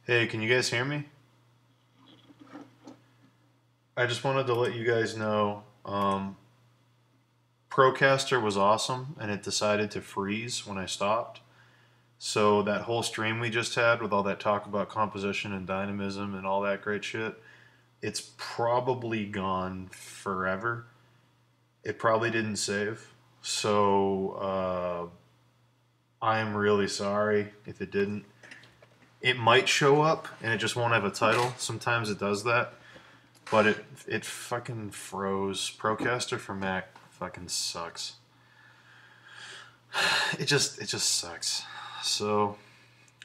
Hey, can you guys hear me? I just wanted to let you guys know Procaster was awesome and it decided to freeze when I stopped. So that whole stream we just had with all that talk about composition and dynamism and all that great shit, it's probably gone forever. It probably didn't save. So I'm really sorry if it didn't. It might show up and it just won't have a title. Sometimes it does that. But it fucking froze. Procaster for Mac fucking sucks. It just sucks. So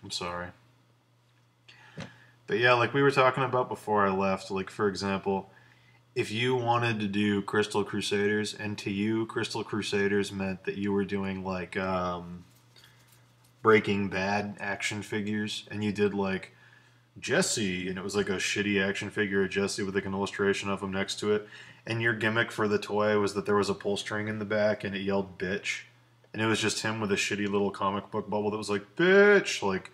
I'm sorry. But yeah, like we were talking about before I left, like for example, if you wanted to do Crystal Crusaders, and to you Crystal Crusaders meant that you were doing like Breaking Bad action figures, and you did like Jesse, and it was like a shitty action figure of Jesse with like an illustration of him next to it. And your gimmick for the toy was that there was a pull string in the back and it yelled bitch. And it was just him with a shitty little comic book bubble that was like, bitch. Like,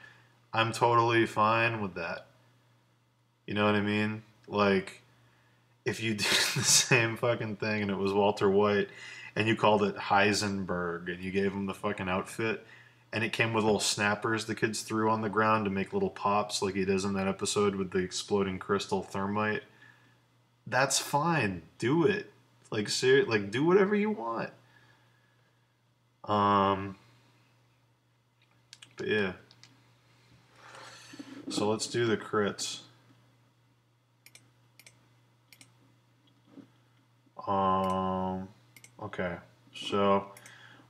I'm totally fine with that. You know what I mean? Like, if you did the same fucking thing and it was Walter White and you called it Heisenberg and you gave him the fucking outfit and it came with little snappers the kids threw on the ground to make little pops like he does in that episode with the exploding crystal thermite. That's fine. Do it. Like like do whatever you want. Um but yeah. So let's do the crits. Okay. So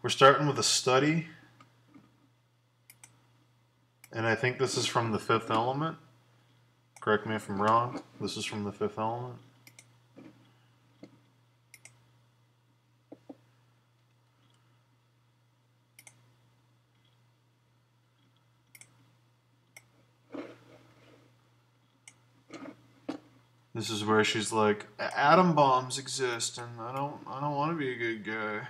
we're starting with a study. And I think this is from the Fifth Element. Correct me if I'm wrong. This is from the Fifth Element. This is where she's like, atom bombs exist, and I don't want to be a good guy.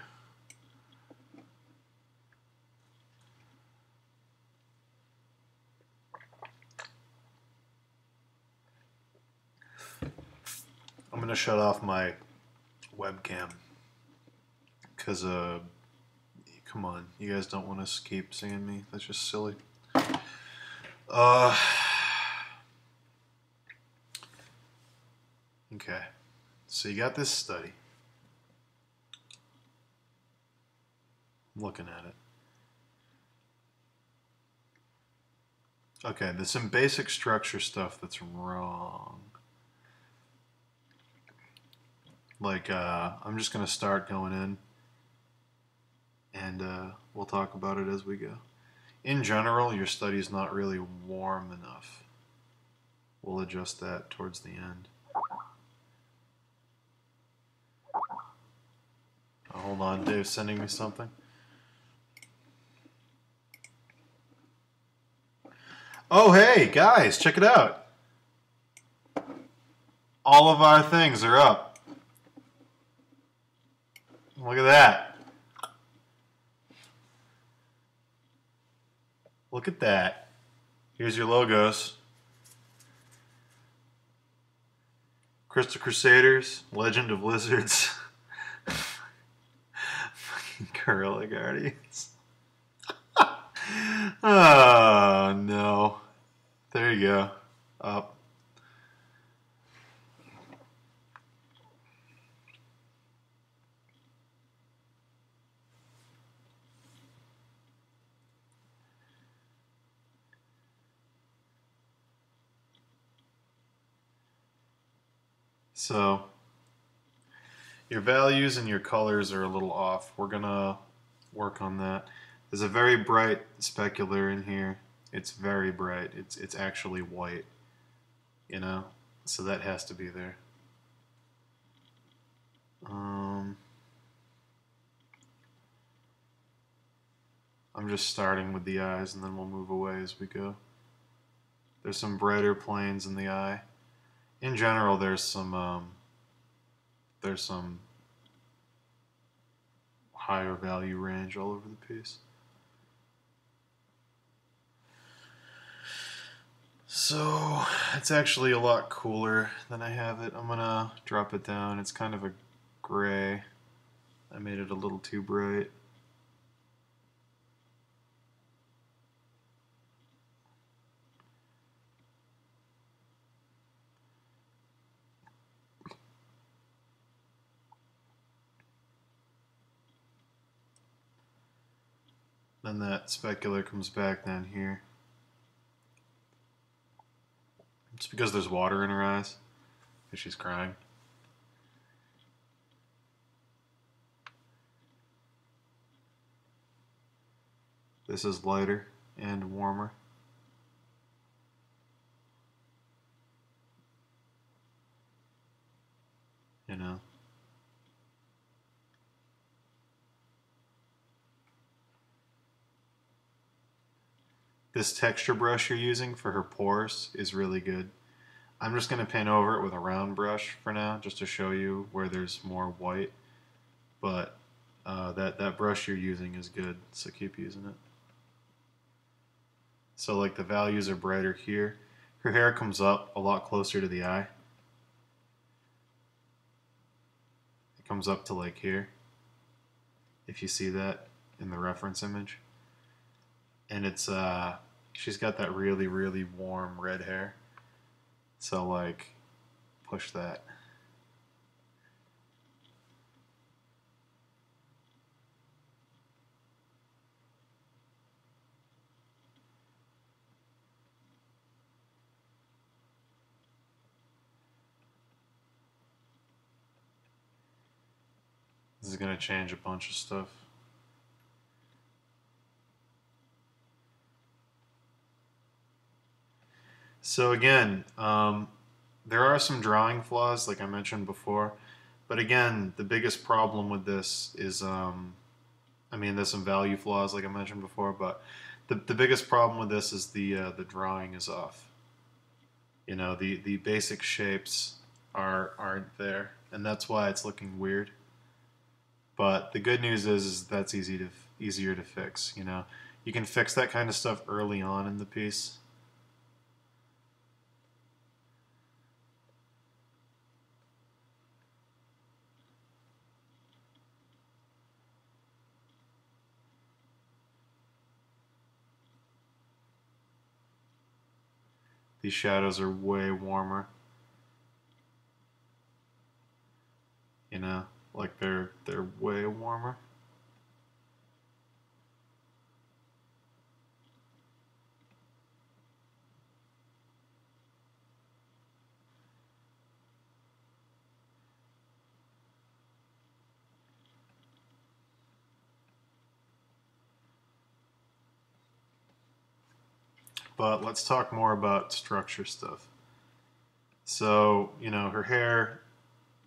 I'm gonna shut off my webcam because come on, you guys don't want to keep seeing me. That's just silly. Okay, so you got this study. I'm looking at it. Okay, there's some basic structure stuff that's wrong. Like, I'm just gonna start going in, and we'll talk about it as we go. In general, your study's not really warm enough. We'll adjust that towards the end. Oh, hold on, Dave's sending me something. Oh, hey, guys, check it out. All of our things are up. Look at that. Look at that. Here's your logos. Crystal Crusaders, Legend of Lizards, fucking Gorilla Guardians. Oh, no. There you go. Up. So, your values and your colors are a little off. We're gonna work on that. There's a very bright specular in here. It's very bright. It's actually white, you know? So that has to be there. I'm just starting with the eyes and then we'll move away as we go. There's some brighter planes in the eye. In general, there's some higher value range all over the piece. So it's actually a lot cooler than I have it. I'm gonna drop it down. It's kind of a gray. I made it a little too bright. Then that specular comes back down here. It's because there's water in her eyes, because she's crying. This is lighter and warmer. You know. This texture brush you're using for her pores is really good. I'm just going to paint over it with a round brush for now, just to show you where there's more white. But that brush you're using is good, so keep using it. So like the values are brighter here. Her hair comes up a lot closer to the eye. It comes up to like here, if you see that in the reference image. And it's she's got that really, really warm red hair. So like, push that. This is going to change a bunch of stuff. So again, there are some drawing flaws, like I mentioned before. But again, the biggest problem with this is, I mean, there's some value flaws, like I mentioned before. But the biggest problem with this is the drawing is off. You know, the basic shapes aren't there, and that's why it's looking weird. But the good news is that's easier to fix. You know, you can fix that kind of stuff early on in the piece. These shadows are way warmer. You know, like they're way warmer. But let's talk more about structure stuff. So, you know, her hair,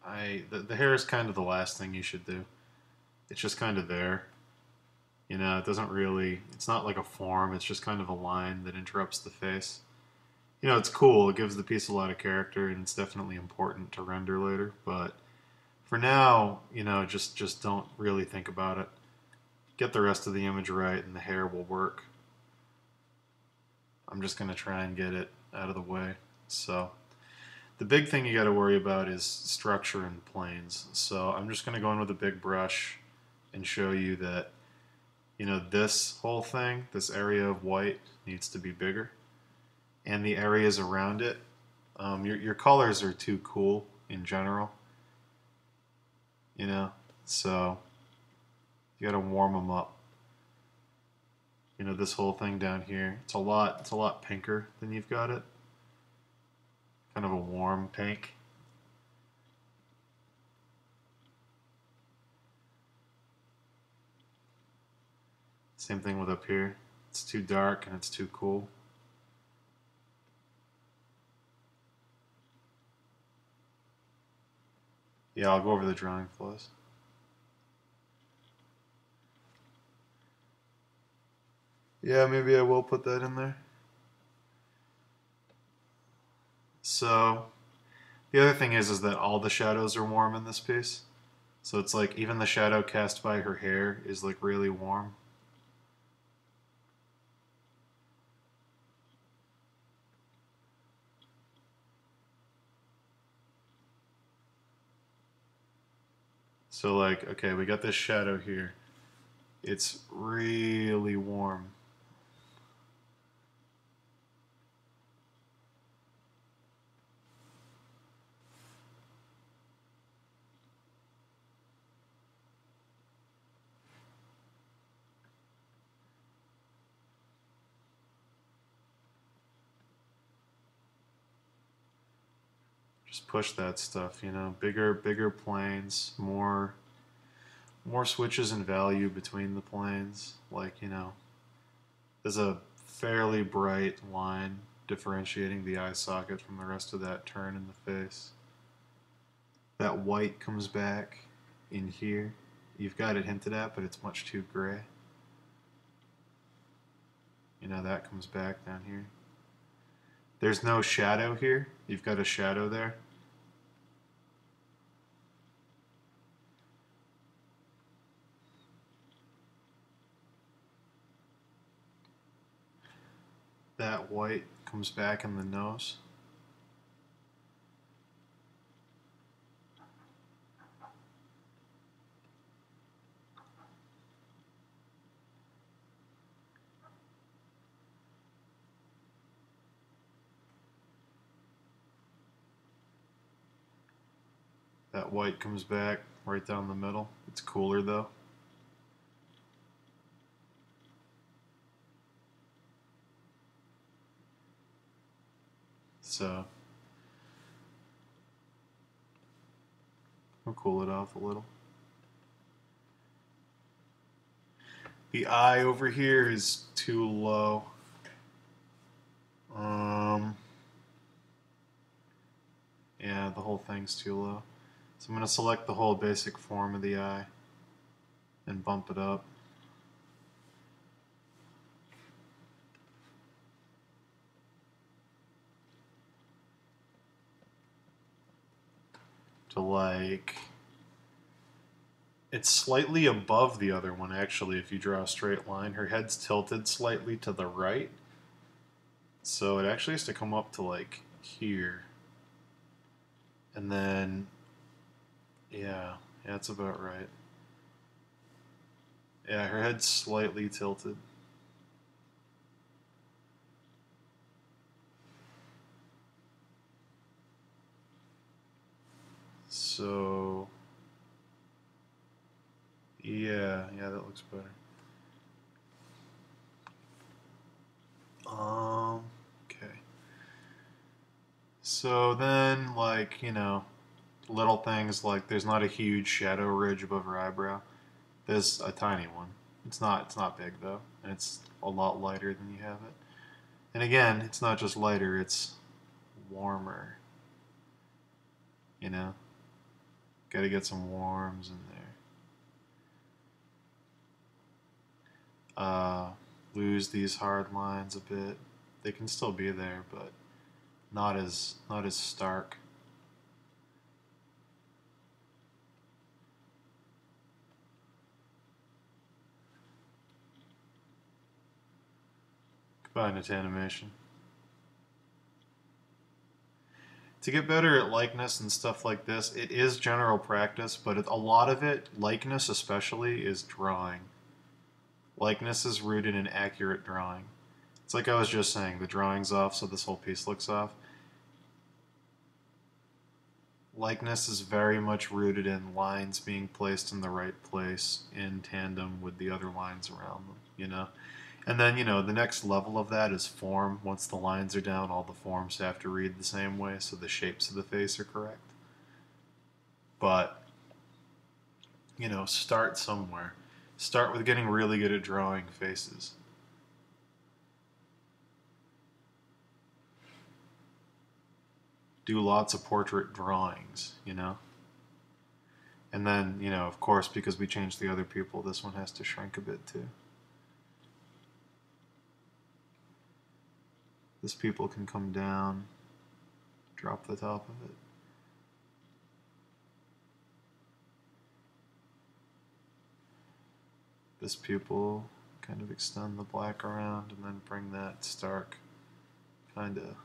the hair is kind of the last thing you should do. It's just kind of there. You know, it doesn't really, it's not like a form, it's just kind of a line that interrupts the face. You know, it's cool, it gives the piece a lot of character, and it's definitely important to render later, but for now, you know, just don't really think about it. Get the rest of the image right and the hair will work. I'm just going to try and get it out of the way. So the big thing you got to worry about is structure and planes. So I'm just going to go in with a big brush and show you that, you know, this whole thing, this area of white needs to be bigger. And the areas around it, your colors are too cool in general. You know, so you got to warm them up. You know, this whole thing down here, it's a lot pinker than you've got it. Kind of a warm pink. Same thing with up here. It's too dark and it's too cool. Yeah, I'll go over the drawing flaws. Yeah, maybe I will put that in there. So, the other thing is that all the shadows are warm in this piece. So it's like even the shadow cast by her hair is like really warm. So like, okay, we got this shadow here. It's really warm. Just push that stuff, you know, bigger planes, more switches in value between the planes. Like, you know, there's a fairly bright line differentiating the eye socket from the rest of that turn in the face. That white comes back in here. You've got it hinted at, but it's much too gray. You know, that comes back down here. There's no shadow here. You've got a shadow there. That white comes back in the nose. That white comes back right down the middle. It's cooler though. So we'll cool it off a little. The eye over here is too low. Yeah, the whole thing's too low. So I'm going to select the whole basic form of the eye and bump it up. To like, it's slightly above the other one actually if you draw a straight line. Her head's tilted slightly to the right. So it actually has to come up to like here. And then, yeah, that's about right. Yeah, her head's slightly tilted. So, yeah, that looks better. Okay. So then, like, you know, little things like there's not a huge shadow ridge above her eyebrow. There's a tiny one. It's not big though, and it's a lot lighter than you have it. And again, it's not just lighter, it's warmer. You know? Gotta get some warms in there. Lose these hard lines a bit. They can still be there, but not as stark. Combine it to animation. To get better at likeness and stuff like this, it is general practice, but a lot of it, likeness especially, is drawing. Likeness is rooted in accurate drawing. It's like I was just saying, the drawing's off, so this whole piece looks off. Likeness is very much rooted in lines being placed in the right place in tandem with the other lines around them, you know? And then, you know, the next level of that is form. Once the lines are down, all the forms have to read the same way, so the shapes of the face are correct. But, you know, start somewhere. Start with getting really good at drawing faces. Do lots of portrait drawings, you know? And then, you know, of course, because we changed the other people, this one has to shrink a bit too. This pupil can come down, drop the top of it. This pupil, kind of extend the black around and then bring that stark kind of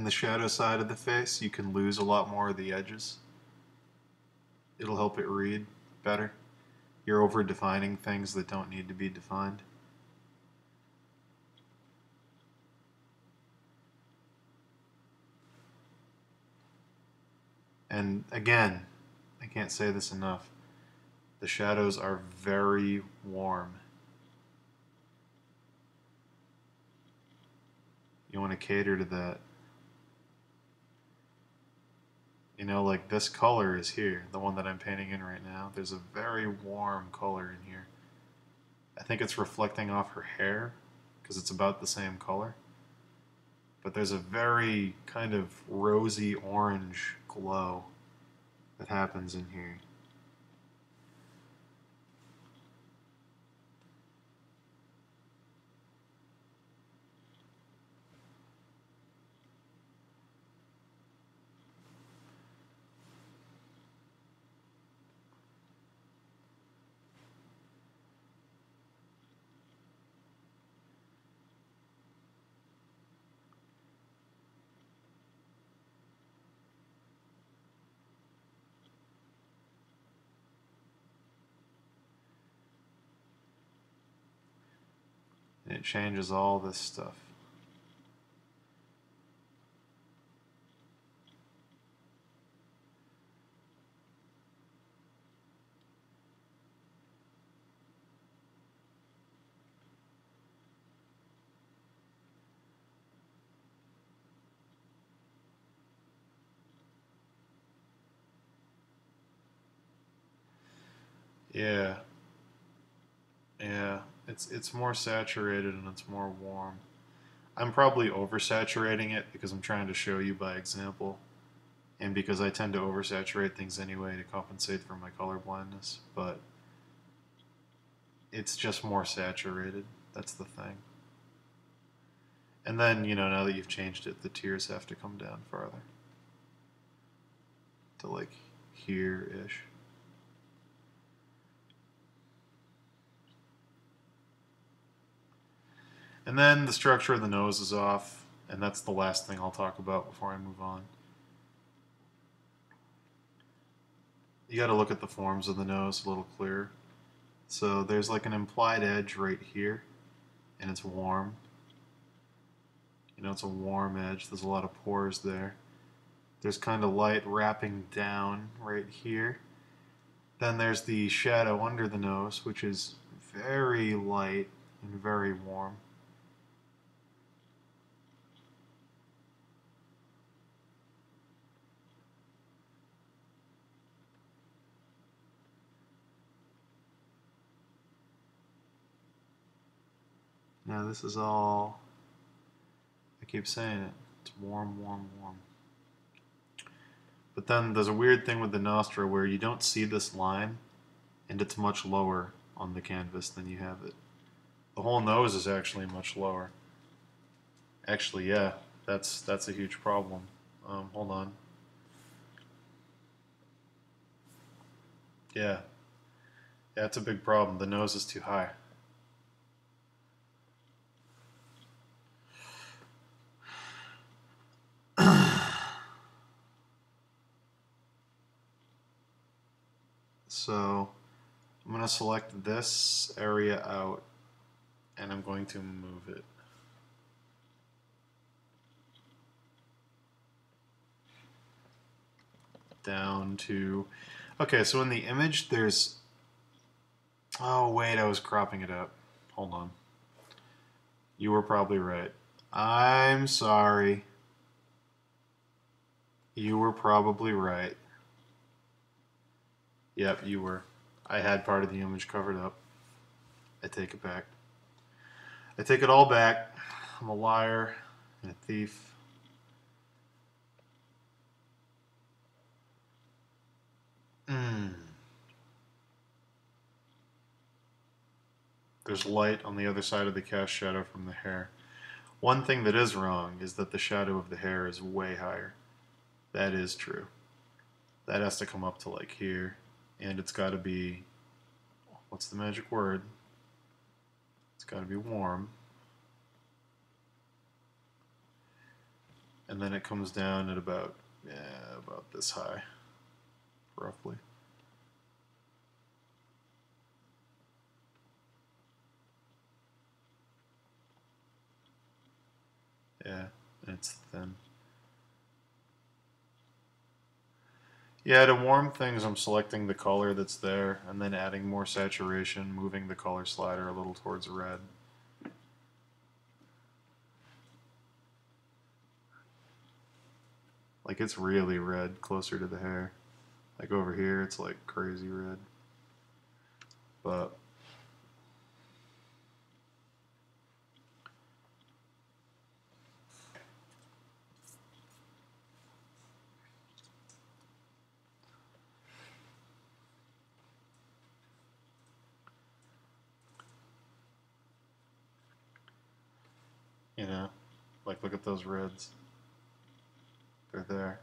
the shadow side of the face, you can lose a lot more of the edges. It'll help it read better. You're over defining things that don't need to be defined. And again, I can't say this enough. The shadows are very warm. You want to cater to that. You know, like this color is here, the one that I'm painting in right now. There's a very warm color in here. I think it's reflecting off her hair, because it's about the same color. But there's a very kind of rosy orange glow that happens in here. And it changes all this stuff. Yeah. Yeah. It's more saturated and it's more warm. I'm probably oversaturating it because I'm trying to show you by example, and because I tend to oversaturate things anyway to compensate for my color blindness, but it's just more saturated. That's the thing. And then, you know, now that you've changed it, the tears have to come down farther. To like here-ish. And then the structure of the nose is off, and that's the last thing I'll talk about before I move on. You gotta look at the forms of the nose a little clearer. So there's like an implied edge right here, and it's warm. You know, it's a warm edge. There's a lot of pores there. There's kind of light wrapping down right here. Then there's the shadow under the nose, which is very light and very warm. Now this is all, I keep saying it, it's warm, warm, warm. But then there's a weird thing with the nostril where you don't see this line, and it's much lower on the canvas than you have it. The whole nose is actually much lower. Actually, yeah, that's a huge problem. Hold on. Yeah, it's a big problem. The nose is too high. So I'm going to select this area out, and I'm going to move it. Down to, okay, so in the image there's, oh wait, I was cropping it up. Hold on. You were probably right. I'm sorry. You were probably right. Yep, you were. I had part of the image covered up. I take it back. I take it all back. I'm a liar and a thief. There's light on the other side of the cast shadow from the hair. One thing that is wrong is that the shadow of the hair is way higher. That is true. That has to come up to like here. And it's got to be, what's the magic word? It's got to be warm. and then it comes down at about, yeah, about this high, roughly. Yeah, it's thin. Yeah, to warm things, I'm selecting the color that's there and then adding more saturation, moving the color slider a little towards red. Like, it's really red closer to the hair. Like over here, it's like crazy red. But you know, like look at those reds. They're there.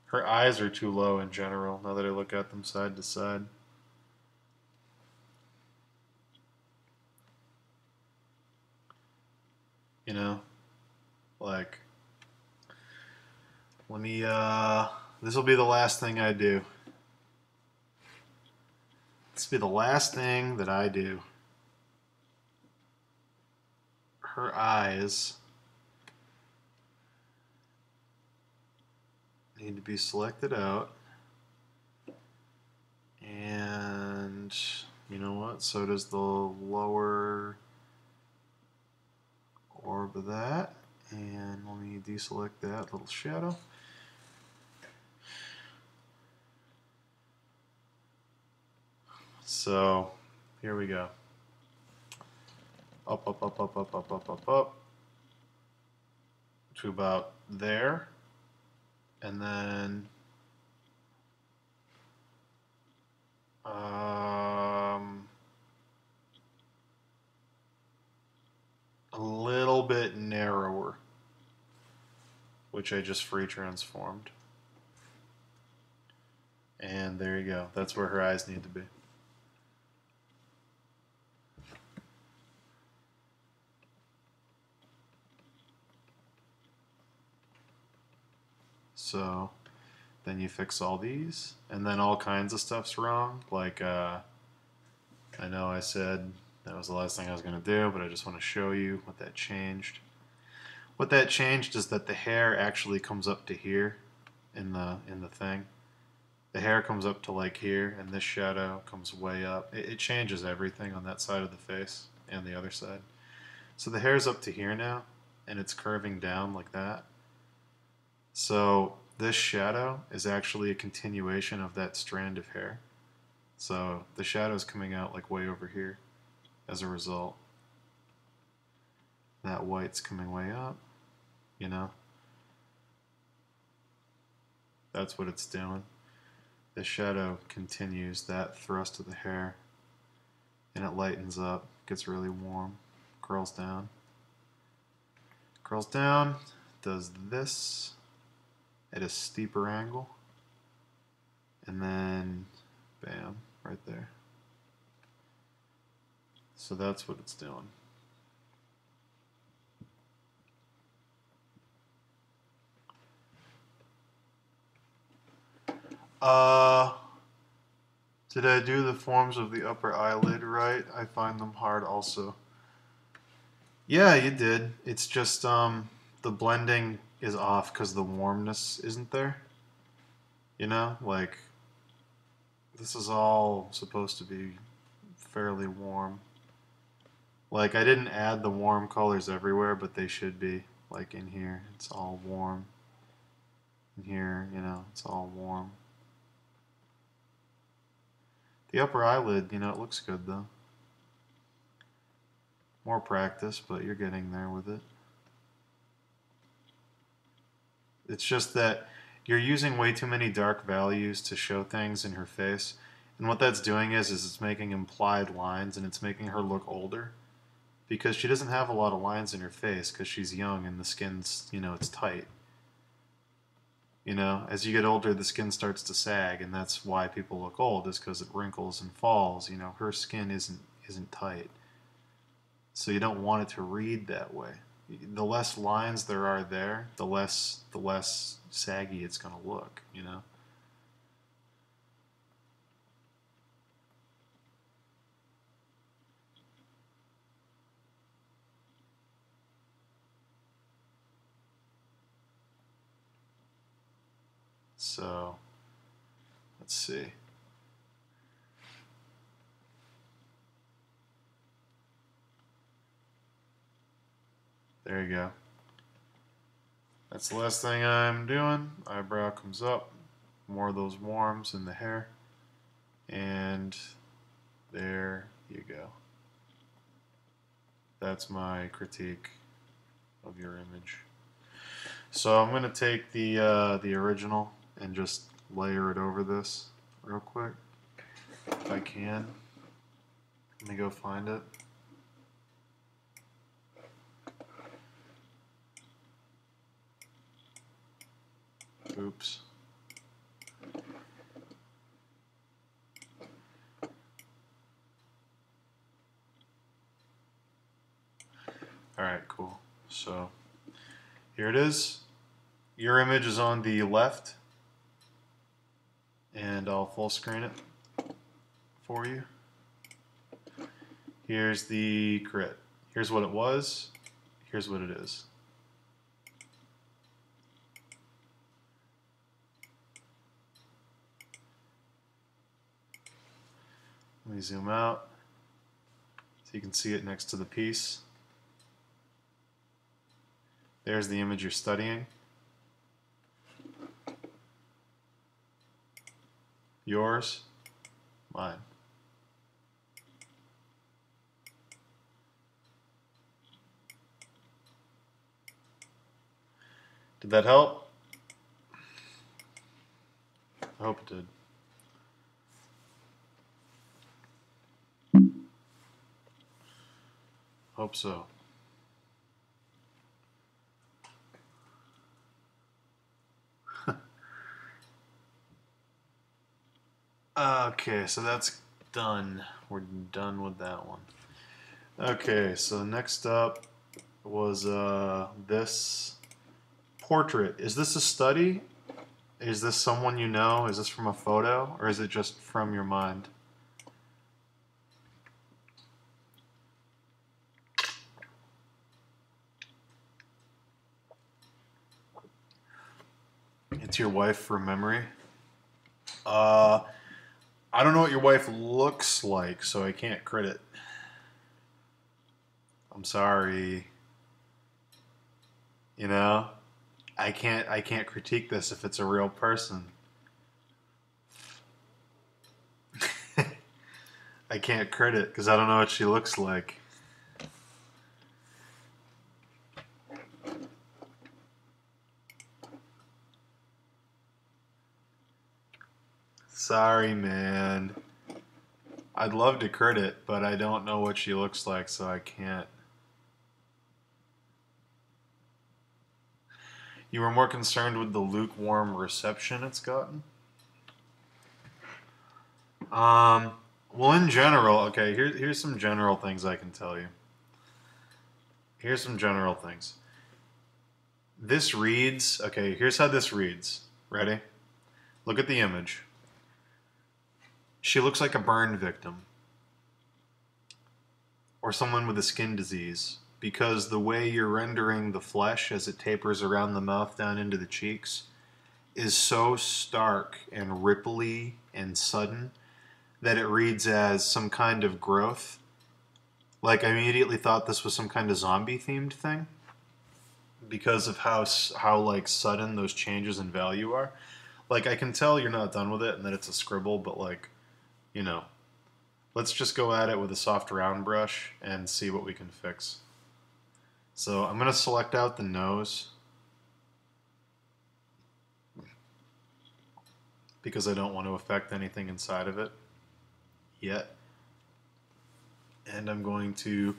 Her eyes are too low in general, now that I look at them side to side. You know? Like, let me, this will be the last thing I do. This will be the last thing that I do. Her eyes need to be selected out. And you know what? So does the lower orb of that. And let me deselect that little shadow. So here we go. Up, up, up, up, up, up, up, up, up. To about there. And then a little bit narrower, which I just free transformed. And there you go. That's where her eyes need to be. So then you fix all these, and then all kinds of stuff's wrong. Like, I know I said that was the last thing I was going to do, but I just want to show you what that changed. What that changed is that the hair actually comes up to here in the thing. The hair comes up to like here, and this shadow comes way up. It changes everything on that side of the face and the other side. So the hair's up to here now, and it's curving down like that. So this shadow is actually a continuation of that strand of hair. So the shadow's coming out like way over here as a result. That white's coming way up, you know? That's what it's doing. The shadow continues that thrust of the hair, and it lightens up, gets really warm, curls down. Curls down, does this at a steeper angle, and then bam, right there. So that's what it's doing. Did I do the forms of the upper eyelid right? I find them hard also. Yeah, you did. It's just the blending is off because the warmness isn't there. You know, like this is all supposed to be fairly warm. Like I didn't add the warm colors everywhere, but they should be. Like in here, it's all warm. In here, you know, it's all warm. The upper eyelid, you know, it looks good though. More practice, but you're getting there with it. It's just that you're using way too many dark values to show things in her face. And what that's doing is it's making implied lines, and it's making her look older. Because she doesn't have a lot of lines in her face because she's young and the skin's, you know, it's tight. You know, as you get older, the skin starts to sag, and that's why people look old, is because it wrinkles and falls. You know, her skin isn't tight. So you don't want it to read that way. The less lines there are there, the less saggy it's going to look, you know? So, let's see. There you go. That's the last thing I'm doing. Eyebrow comes up. More of those warms in the hair. And there you go. That's my critique of your image. So I'm going to take the original and just layer it over this real quick, if I can. Let me go find it. Oops. Alright, cool. So here it is. Your image is on the left, and I'll full screen it for you. Here's the crit. Here's what it was. Here's what it is. Let me zoom out so you can see it next to the piece. There's the image you're studying. Yours, mine. Did that help? I hope it did. Hope so. Okay, so that's done. We're done with that one. Okay, so next up was this portrait. Is this a study? Is this someone you know? Is this from a photo? Or is it just from your mind? It's your wife from memory? I don't know what your wife looks like, so I can't crit it. I'm sorry. You know? I can't critique this if it's a real person. I can't crit it because I don't know what she looks like. Sorry, man. I'd love to crit it, but I don't know what she looks like, so I can't. You were more concerned with the lukewarm reception it's gotten? Well, in general, okay, here's some general things I can tell you. Here's some general things. This reads, okay, here's how this reads. Ready? Look at the image. She looks like a burn victim. Or someone with a skin disease. Because the way you're rendering the flesh as it tapers around the mouth down into the cheeks is so stark and ripply and sudden that it reads as some kind of growth. Like, I immediately thought this was some kind of zombie-themed thing because of how like sudden those changes in value are. Like, I can tell you're not done with it and that it's a scribble, but like, you know, let's just go at it with a soft round brush and see what we can fix. So I'm going to select out the nose because I don't want to affect anything inside of it yet. And I'm going to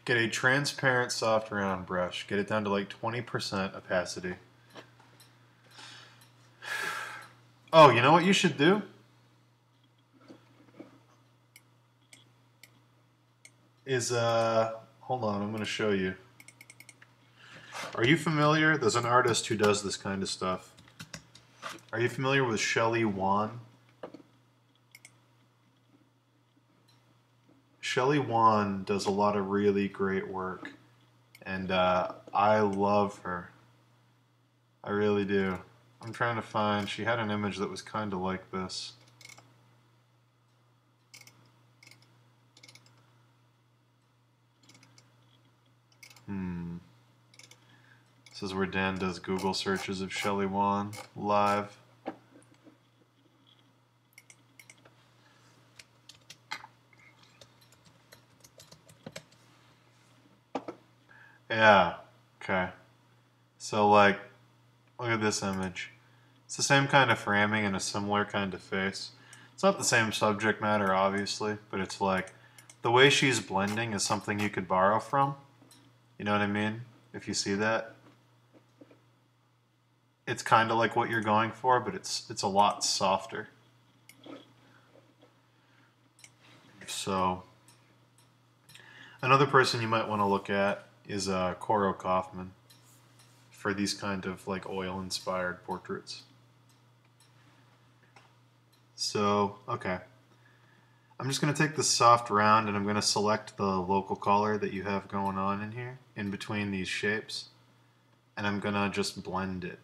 get a transparent soft round brush, get it down to like 20% opacity. Oh, you know what you should do? Is hold on, I'm going to show you. Are you familiar? There's an artist who does this kind of stuff. Are you familiar with Shelley Wan? Shelley Wan does a lot of really great work, and I love her. I really do. I'm trying to find, she had an image that was kind of like this. This is where Dan does Google searches of Shelley Wan live. Yeah, okay. So like, look at this image. It's the same kind of framing and a similar kind of face. It's not the same subject matter, obviously, but it's like, the way she's blending is something you could borrow from. You know what I mean? If you see that. It's kind of like what you're going for, but it's a lot softer. So, another person you might want to look at is Coro Kaufman for these kind of like oil-inspired portraits. So, okay. I'm just going to take the soft round and I'm going to select the local color that you have going on in here, in between these shapes, and I'm going to just blend it.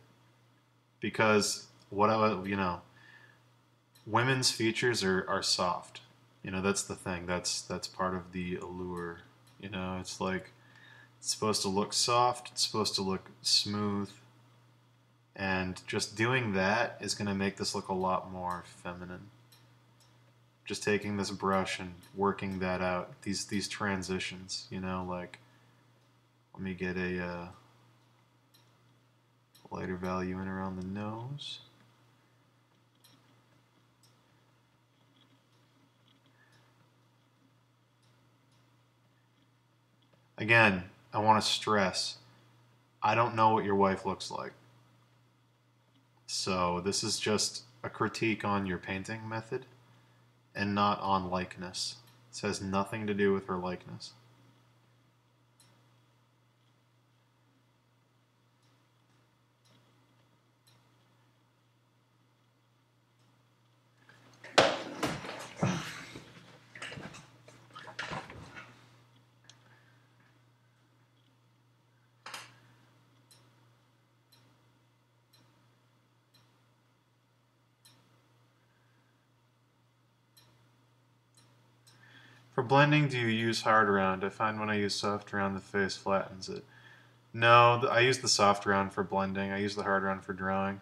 Because women's features are soft. That's the thing. That's part of the allure. It's like, it's supposed to look soft, it's supposed to look smooth, and just doing that is going to make this look a lot more feminine. Just taking this brush and working that out, these transitions, like, let me get a lighter value in around the nose. Again, I want to stress, I don't know what your wife looks like. So this is just a critique on your painting method and not on likeness. This has nothing to do with her likeness. For blending, do you use hard round? I find when I use soft round, the face flattens it. No, I use the soft round for blending. I use the hard round for drawing.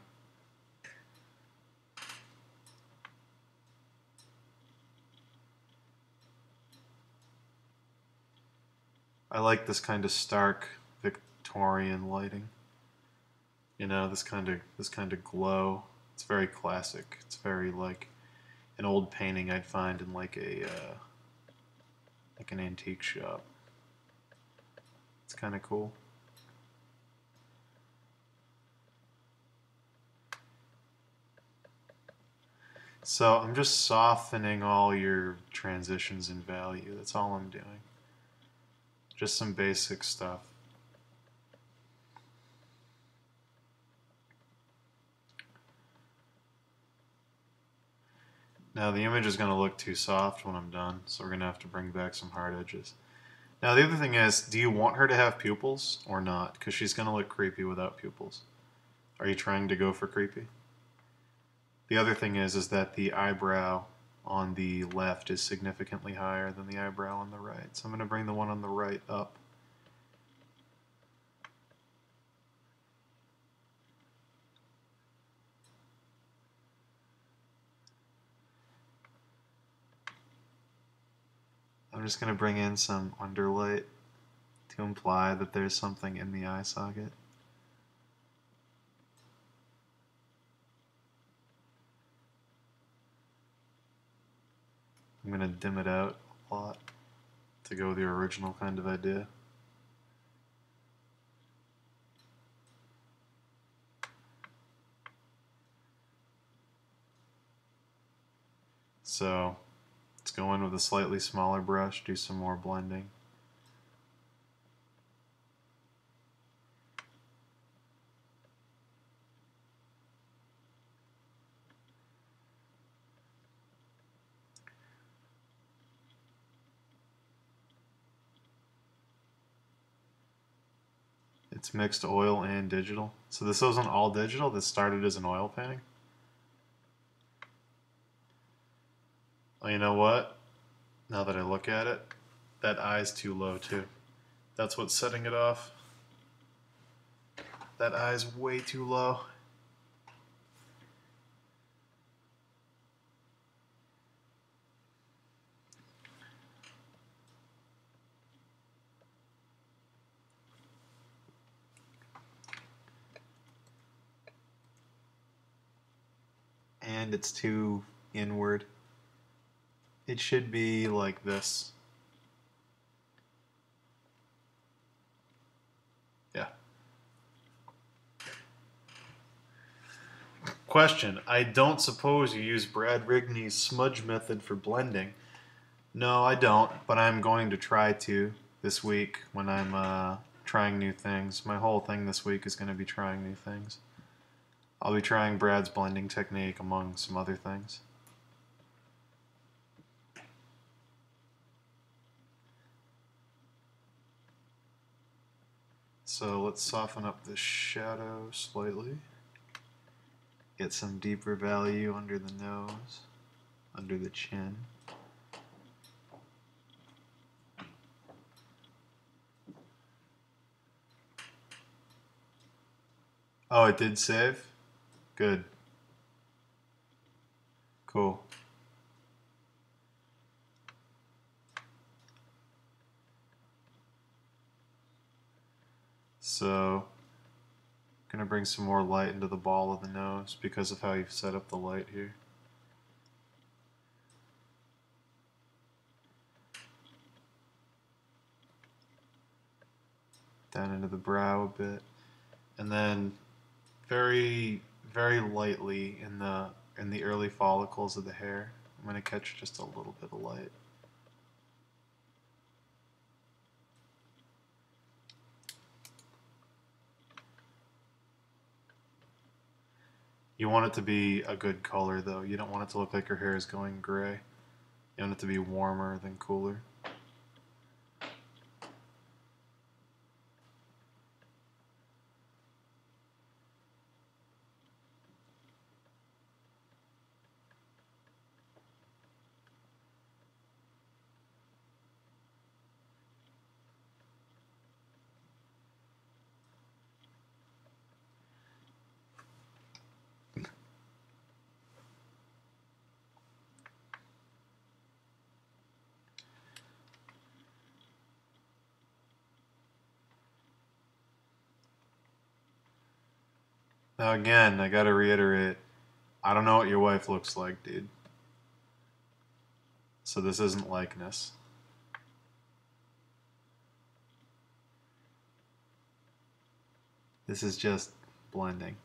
I like this kind of stark Victorian lighting. This kind of glow. It's very classic. It's very like an old painting I'd find in like an antique shop. It's kind of cool. So I'm just softening all your transitions in value. That's all I'm doing. Just some basic stuff. Now the image is going to look too soft when I'm done, so we're going to have to bring back some hard edges. Now the other thing is, do you want her to have pupils or not? Because she's going to look creepy without pupils. Are you trying to go for creepy? The other thing is that the eyebrow on the left is significantly higher than the eyebrow on the right. So I'm going to bring the one on the right up. I'm just going to bring in some underlight to imply that there's something in the eye socket. I'm going to dim it out a lot to go with the original kind of idea. So let's go in with a slightly smaller brush, do some more blending. It's mixed oil and digital. So this wasn't all digital, this started as an oil painting. Well, you know what? Now that I look at it, that eye's too low too. That's what's setting it off. That eye's way too low. And it's too inward. It should be like this. Yeah. Question. I don't suppose you use Brad Rigney's smudge method for blending. No, I don't, but I'm going to try to this week when I'm trying new things. My whole thing this week is going to be trying new things. I'll be trying Brad's blending technique among some other things. So let's soften up the shadow slightly. Get some deeper value under the nose, under the chin. Oh, it did save? Good. Cool. So, I'm going to bring some more light into the ball of the nose because of how you've set up the light here. Down into the brow a bit. And then very, very lightly in the early follicles of the hair, I'm going to catch just a little bit of light. You want it to be a good color though. You don't want it to look like your hair is going gray. You want it to be warmer than cooler. Now again, I gotta reiterate, I don't know what your wife looks like, dude. So this isn't likeness. This is just blending.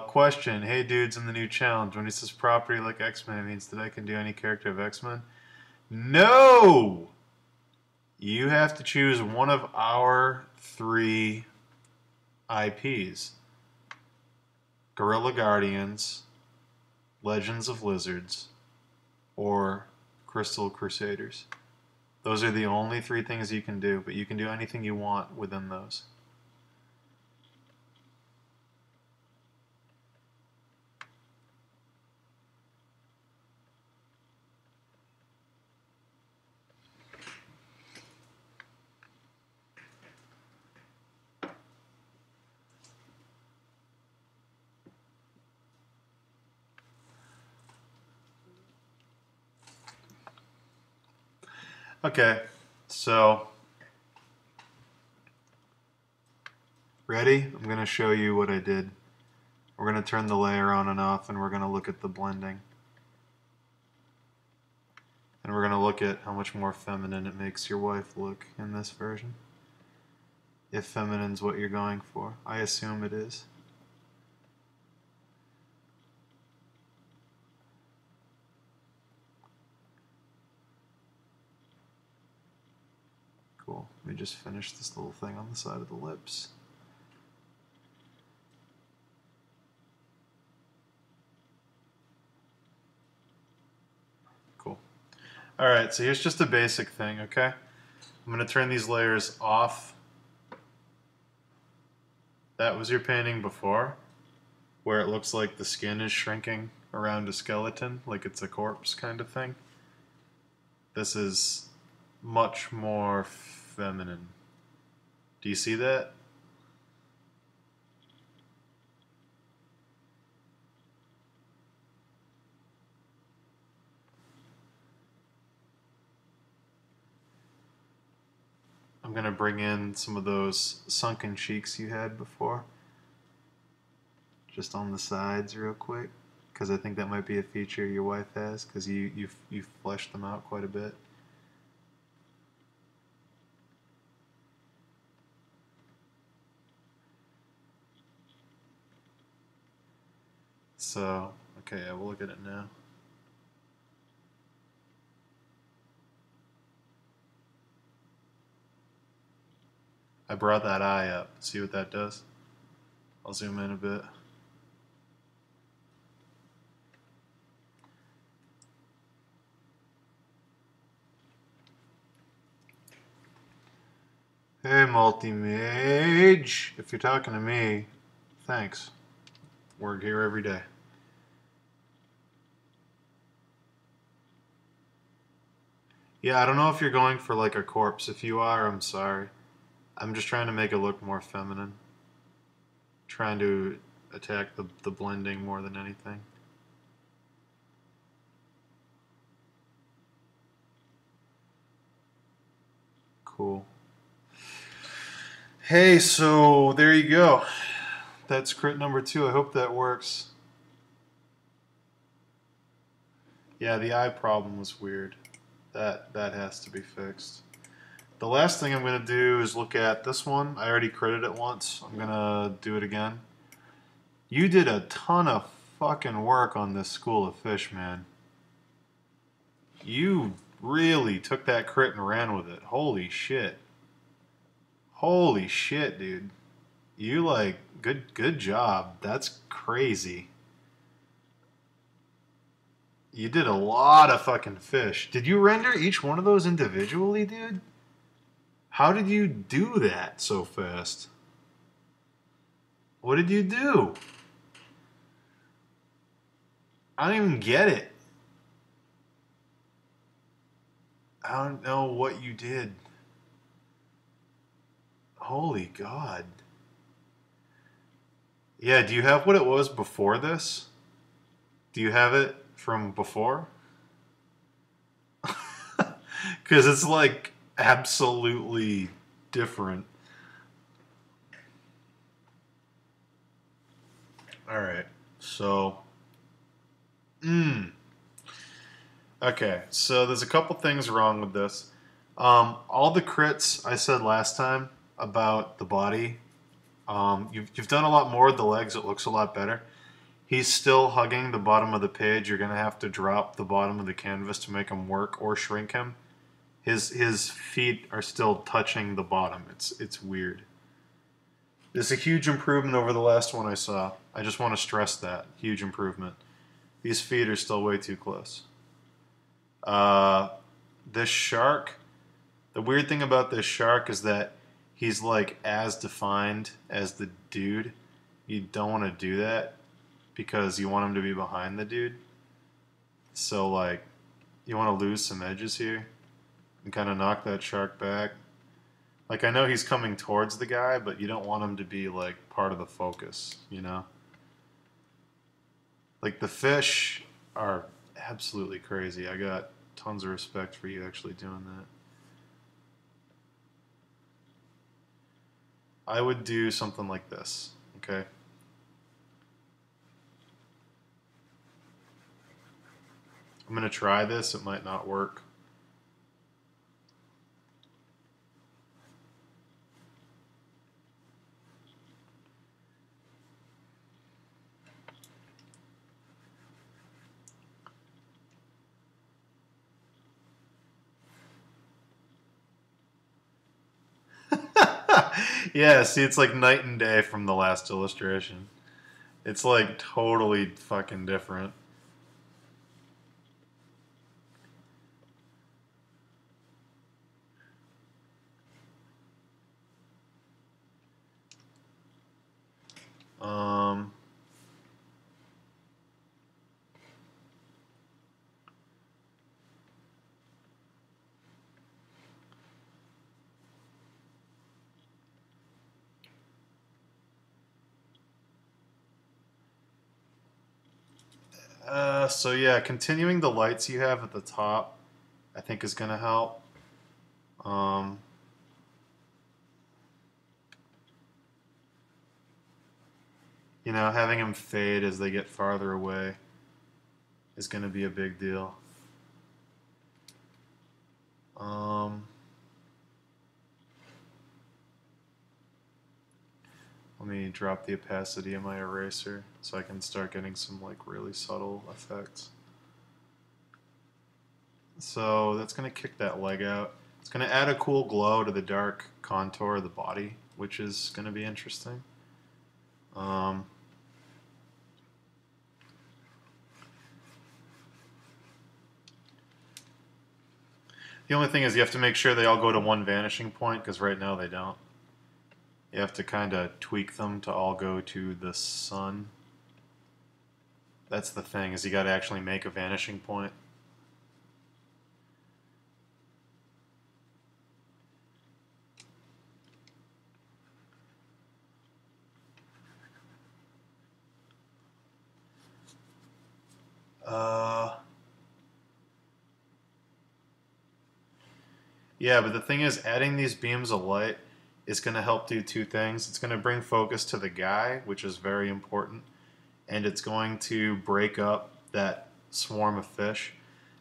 Question. Hey dudes, in the new challenge, when he says property like X-Men, it means that I can do any character of X-Men? No! You have to choose one of our 3 IPs. Guerrilla Guardians, Legends of Lizards, or Crystal Crusaders. Those are the only 3 things you can do, but you can do anything you want within those. Okay, so ready? I'm going to show you what I did. We're going to turn the layer on and off, and we're going to look at the blending. And we're going to look at how much more feminine it makes your wife look in this version. If feminine's what you're going for. I assume it is. Cool. Let me just finish this little thing on the side of the lips. Alright, so here's just a basic thing, okay? I'm going to turn these layers off. That was your painting before, where it looks like the skin is shrinking around a skeleton, like it's a corpse kind of thing. This is much more feminine. Do you see that? I'm going to bring in some of those sunken cheeks you had before. Just on the sides real quick. Because I think that might be a feature your wife has. Because you've fleshed them out quite a bit. So, okay, yeah, we'll look at it now. I brought that eye up. See what that does? I'll zoom in a bit. Hey, multi-mage. If you're talking to me, thanks. We're here every day. Yeah, I don't know if you're going for like a corpse. If you are, I'm sorry. I'm just trying to make it look more feminine. Trying to attack the blending more than anything. Cool. Hey, so there you go. That's crit number 2. I hope that works. Yeah, the eye problem was weird. That has to be fixed. The last thing I'm going to do is look at this one. I already critted it once. I'm going to do it again. You did a ton of fucking work on this school of fish, man. You really took that crit and ran with it. Holy shit. Holy shit, dude. You like good job. That's crazy. You did a lot of fucking fish. Did you render each one of those individually, dude? How did you do that so fast? What did you do? I don't even get it. I don't know what you did. Holy God. Yeah, do you have what it was before this? Do you have it from before? Because it's like absolutely different. Alright, so... Okay, so there's a couple things wrong with this. All the crits I said last time about the body, you've done a lot more with the legs. It looks a lot better. He's still hugging the bottom of the page. You're going to have to drop the bottom of the canvas to make him work or shrink him. His feet are still touching the bottom. It's weird. It's a huge improvement over the last one I saw. I just want to stress that. Huge improvement. These feet are still way too close. This shark, the weird thing about this shark is that he's like as defined as the dude. You don't want to do that because you want him to be behind the dude. So like, you want to lose some edges here and kind of knock that shark back. Like, I know he's coming towards the guy, but you don't want him to be like part of the focus, you know? Like, the fish are absolutely crazy. I got tons of respect for you actually doing that. I would do something like this, okay? I'm going to try this. It might not work. Yeah, see, it's like night and day from the last illustration. It's like totally fucking different. So yeah, continuing the lights you have at the top, I think is going to help. You know, having them fade as they get farther away is going to be a big deal. Let me drop the opacity of my eraser so I can start getting some like really subtle effects. So that's going to kick that leg out. It's going to add a cool glow to the dark contour of the body, which is going to be interesting. The only thing is you have to make sure they all go to one vanishing point, because right now they don't. You have to kind of tweak them to all go to the sun. That's the thing, is you got to actually make a vanishing point. Yeah, but the thing is, adding these beams of light is going to help do two things. It's going to bring focus to the guy, which is very important, and it's going to break up that swarm of fish.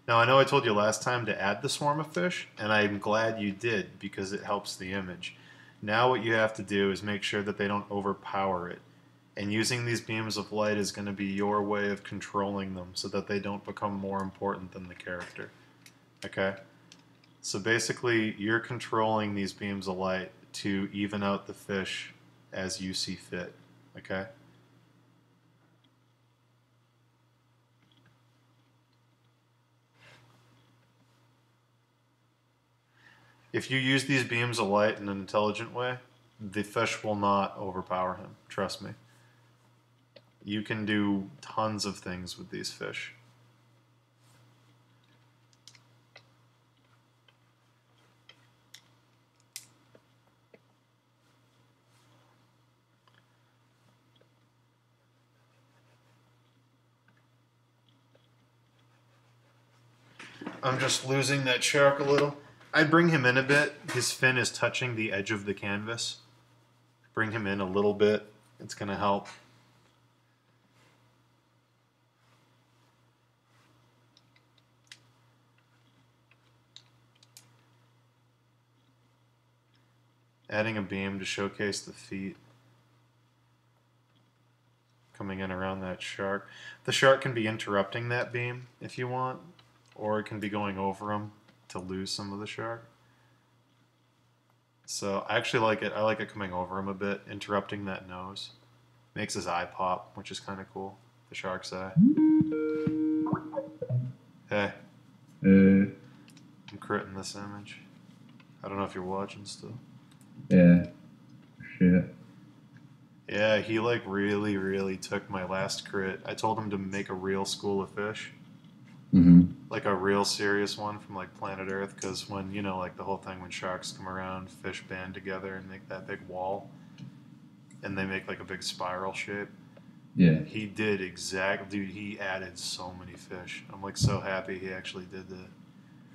Now, I know I told you last time to add the swarm of fish, and I'm glad you did, because it helps the image. Now what you have to do is make sure that they don't overpower it. And using these beams of light is going to be your way of controlling them so that they don't become more important than the character. Okay? So basically, you're controlling these beams of light to even out the fish as you see fit. Okay? If you use these beams of light in an intelligent way, the fish will not overpower him. Trust me. You can do tons of things with these fish. I'm just losing that shark a little. I bring him in a bit. His fin is touching the edge of the canvas. Bring him in a little bit. It's going to help. Adding a beam to showcase the feet. Coming in around that shark. The shark can be interrupting that beam if you want, or it can be going over him to lose some of the shark. So I actually like it. I like it coming over him a bit, interrupting that nose. Makes his eye pop, which is kind of cool. The shark's eye. Hey. I'm critting this image. I don't know if you're watching still. Yeah. Shit. Yeah, he like really took my last crit. I told him to make a real school of fish. Like a real serious one from like Planet Earth, because when, you know, like the whole thing when sharks come around, fish band together and make that big wall, and they make like a big spiral shape. Yeah. He did exactly, dude, he added so many fish. I'm like so happy he actually did that.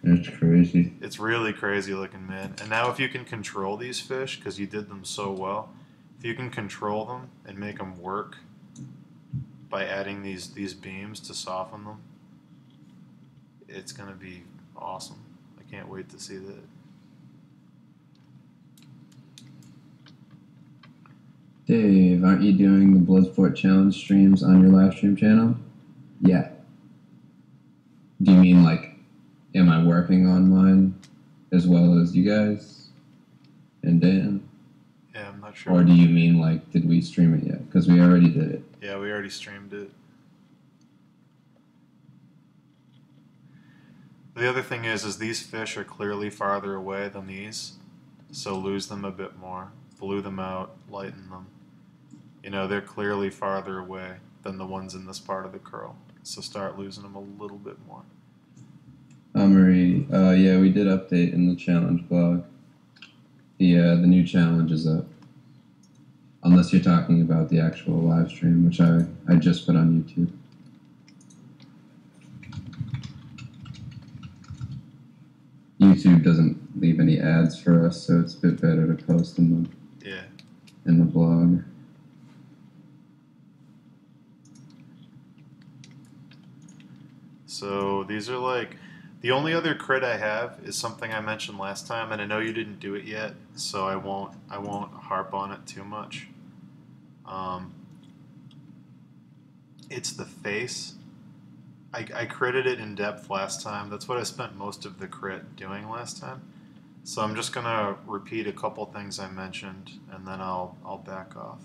That's crazy. It's really crazy looking, man. And now if you can control these fish, because you did them so well, if you can control them and make them work by adding these beams to soften them, it's going to be awesome. I can't wait to see that. Dave, aren't you doing the Bloodsport Challenge streams on your live stream channel? Yeah. Do you mean like, am I working on mine as well as you guys and Dan? Yeah, I'm not sure. Or do you mean like, did we stream it yet? Because we already did it. Yeah, we already streamed it. The other thing is these fish are clearly farther away than these, so lose them a bit more. Blue them out, lighten them. You know, they're clearly farther away than the ones in this part of the curl, so start losing them a little bit more. Marie, yeah, we did update in the challenge blog. The new challenge is up. Unless you're talking about the actual live stream, which I just put on YouTube. YouTube doesn't leave any ads for us, so it's a bit better to post in the blog. So these are like, the only other crit I have is something I mentioned last time, and I know you didn't do it yet, so I won't harp on it too much. It's the face. I critted it in depth last time. That's what I spent most of the crit doing last time. So I'm just gonna repeat a couple things I mentioned, and then I'll back off.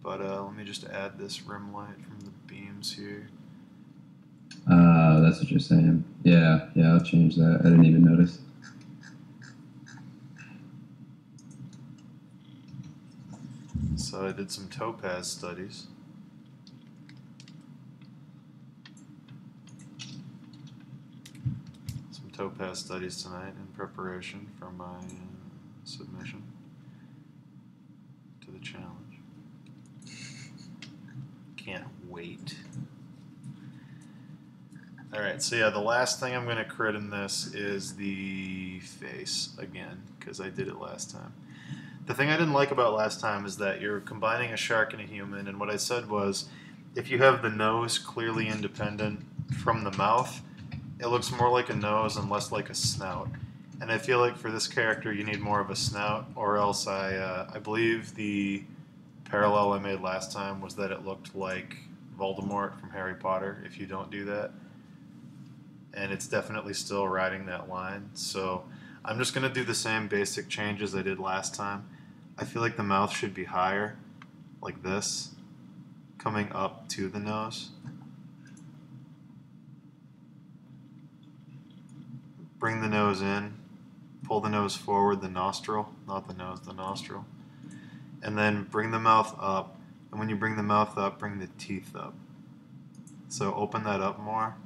But let me just add this rim light from the beams here. That's what you're saying. Yeah, I'll change that. I didn't even notice. So I did some topaz studies. Some topaz studies tonight in preparation for my submission to the challenge. Can't wait. Alright, so yeah, the last thing I'm going to crit in this is the face again, because I did it last time. The thing I didn't like about last time is that you're combining a shark and a human, and what I said was, if you have the nose clearly independent from the mouth, it looks more like a nose and less like a snout. And I feel like for this character you need more of a snout, or else I believe the parallel I made last time was that it looked like Voldemort from Harry Potter if you don't do that. And it's definitely still riding that line. So I'm just going to do the same basic changes I did last time. I feel like the mouth should be higher, like this, coming up to the nose. Bring the nose in, pull the nose forward, the nostril, not the nose, the nostril. And then bring the mouth up. And when you bring the mouth up, bring the teeth up. So open that up more.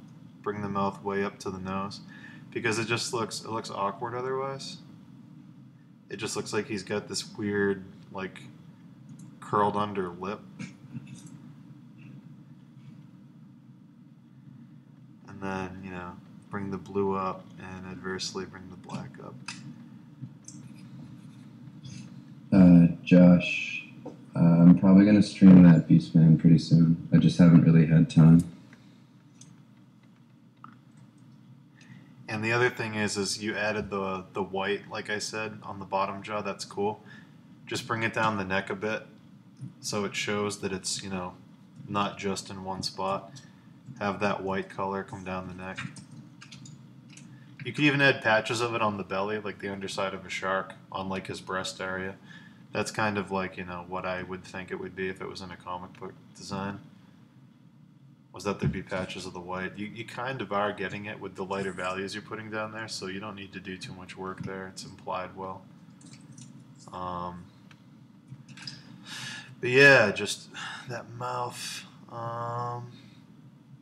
Bring the mouth way up to the nose, because it looks awkward otherwise. It just looks like he's got this weird, like, curled under lip. And then, you know, bring the blue up and adversely bring the black up. Josh, I'm probably going to stream that Beastman pretty soon. I just haven't really had time. And the other thing is you added the white, like I said, on the bottom jaw. That's cool. Just bring it down the neck a bit, so it shows that it's, you know, not just in one spot. Have that white color come down the neck. You could even add patches of it on the belly, like the underside of a shark, on like his breast area. That's kind of like, you know, what I would think it would be if it was in a comic book design. Was that there'd be patches of the white. You kind of are getting it with the lighter values you're putting down there, so you don't need to do too much work there. It's implied well. But yeah, just that mouth.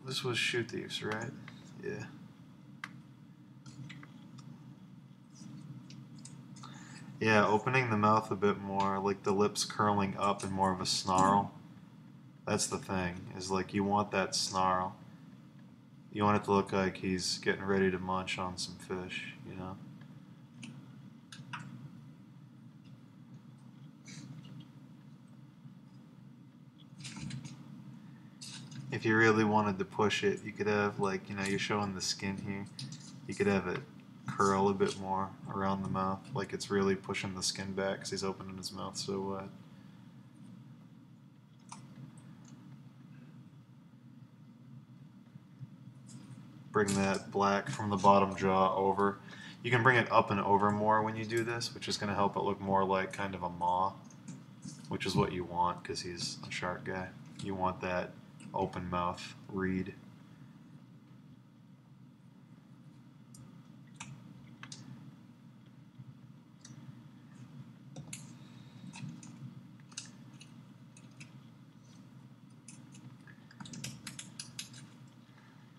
This was Shoethief's, right? Yeah. Yeah, opening the mouth a bit more, like the lips curling up and more of a snarl. That's the thing, is like you want that snarl. You want it to look like he's getting ready to munch on some fish, you know? If you really wanted to push it, you could have, like, you know, you're showing the skin here. You could have it curl a bit more around the mouth, like it's really pushing the skin back because he's opening his mouth so wide. Bring that black from the bottom jaw over. You can bring it up and over more when you do this, which is going to help it look more like kind of a maw, which is what you want because he's a shark guy. You want that open mouth read.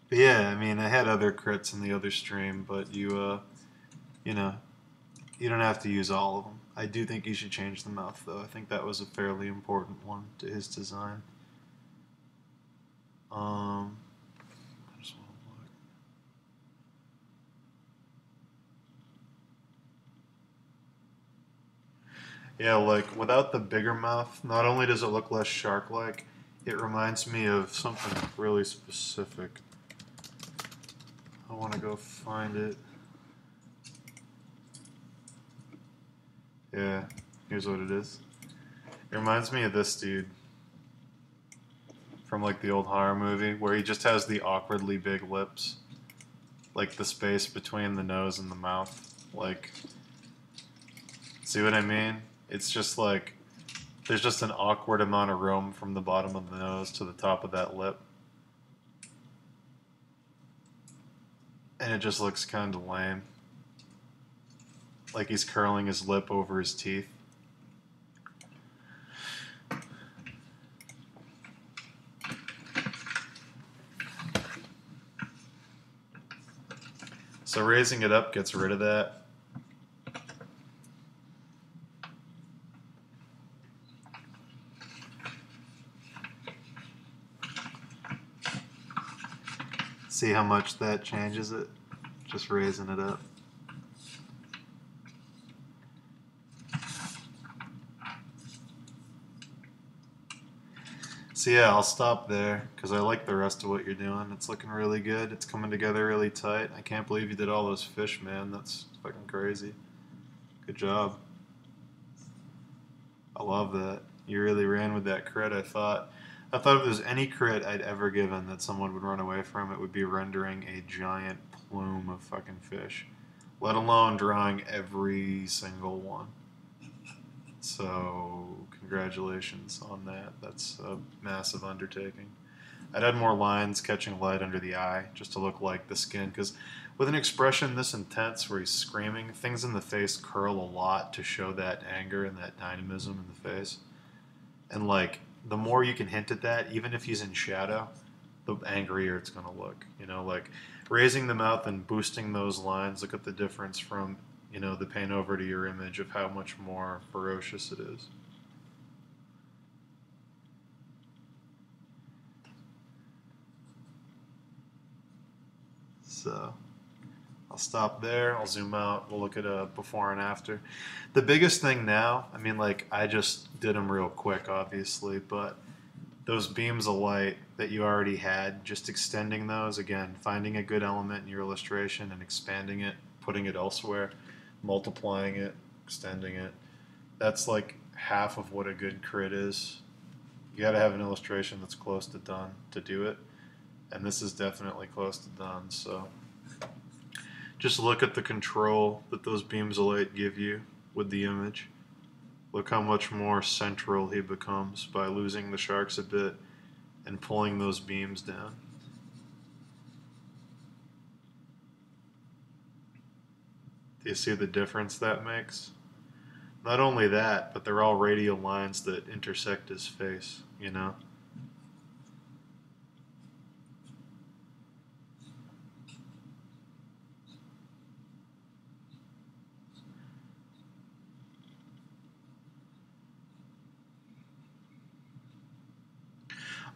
But yeah, I mean, I had other crits in the other stream, but you know, you don't have to use all of them. I do think you should change the mouth, though. I think that was a fairly important one to his design. I just want to look. Yeah, like without the bigger mouth, not only does it look less shark-like, it reminds me of something really specific. I want to go find it. Yeah, here's what it is. It reminds me of this dude from like the old horror movie where he just has the awkwardly big lips. Like the space between the nose and the mouth. Like, see what I mean? It's just like, there's just an awkward amount of room from the bottom of the nose to the top of that lip. And it just looks kind of lame. Like he's curling his lip over his teeth. So raising it up gets rid of that. See how much that changes it? Just raising it up. So yeah, I'll stop there because I like the rest of what you're doing. It's looking really good. It's coming together really tight. I can't believe you did all those fish, man. That's fucking crazy. Good job. I love that. You really ran with that crit. I thought if there's any crit I'd ever given that someone would run away from, it would be rendering a giant plume of fucking fish. Let alone drawing every single one. So, congratulations on that. That's a massive undertaking. I'd add more lines catching light under the eye just to look like the skin, because with an expression this intense where he's screaming, things in the face curl a lot to show that anger and that dynamism in the face. And like, the more you can hint at that, even if he's in shadow, the angrier it's going to look. You know, like raising the mouth and boosting those lines, look at the difference from, you know, the paint over to your image of how much more ferocious it is. So I'll stop there. I'll zoom out. We'll look at a before and after. The biggest thing now, I mean, like, I just did them real quick, obviously, but those beams of light that you already had, just extending those, again, finding a good element in your illustration and expanding it, putting it elsewhere, multiplying it, extending it. That's like half of what a good crit is. You got to have an illustration that's close to done to do it, and this is definitely close to done. So just look at the control that those beams of light give you with the image. Look how much more central he becomes by losing the sharks a bit and pulling those beams down. Do you see the difference that makes? Not only that, but they're all radial lines that intersect his face, you know?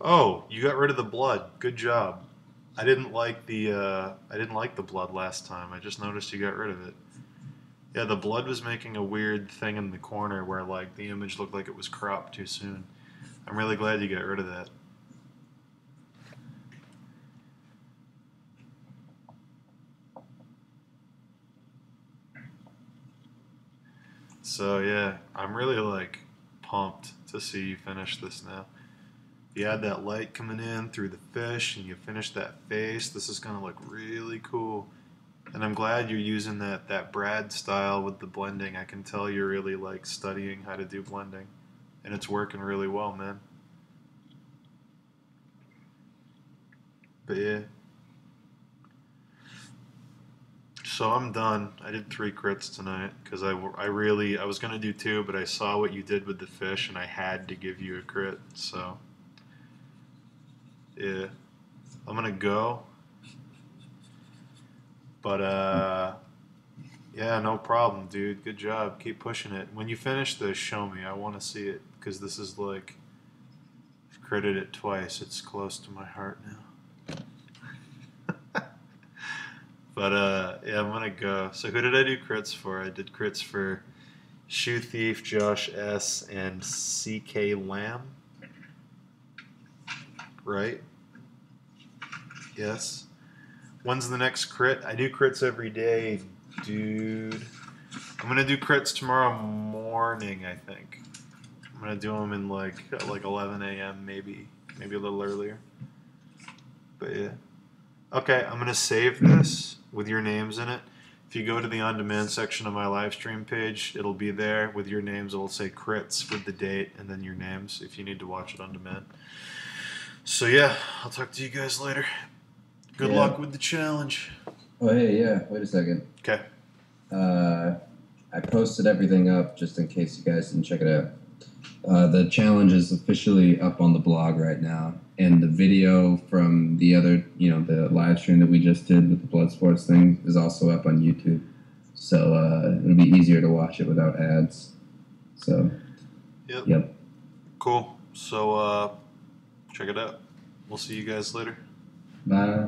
Oh, you got rid of the blood. Good job. I didn't like the blood last time. I just noticed you got rid of it. Yeah, the blood was making a weird thing in the corner where like the image looked like it was cropped too soon. I'm really glad you got rid of that. So yeah, I'm really like pumped to see you finish this now. You had that light coming in through the fish and you finished that face. This is gonna look really cool. And I'm glad you're using that Brad style with the blending. I can tell you're really like studying how to do blending. And it's working really well, man. But yeah. So I'm done. I did 3 crits tonight because I was gonna do 2, but I saw what you did with the fish and I had to give you a crit. So yeah, I'm gonna go. But yeah, no problem, dude. Good job. Keep pushing it. When you finish this, show me. I want to see it because this is like, I've critted it twice. It's close to my heart now. But yeah, I'm gonna go. So who did I do crits for? I did crits for Shoethief, JoshS, and CKlamb. Right? Yes. When's the next crit? I do crits every day, dude. I'm gonna do crits tomorrow morning, I think. I'm gonna do them in like 11 a.m. maybe a little earlier. But yeah. Okay, I'm gonna save this with your names in it. If you go to the on-demand section of my live stream page, it'll be there with your names. It'll say crits with the date and then your names if you need to watch it on demand. So yeah, I'll talk to you guys later. Good luck with the challenge. Oh hey, yeah. Wait a second. Okay. I posted everything up just in case you guys didn't check it out. The challenge is officially up on the blog right now, and the video from the other, the live stream that we just did with the blood sports thing is also up on YouTube. So it'll be easier to watch it without ads. So. Yep. Cool. So check it out. We'll see you guys later. Bye.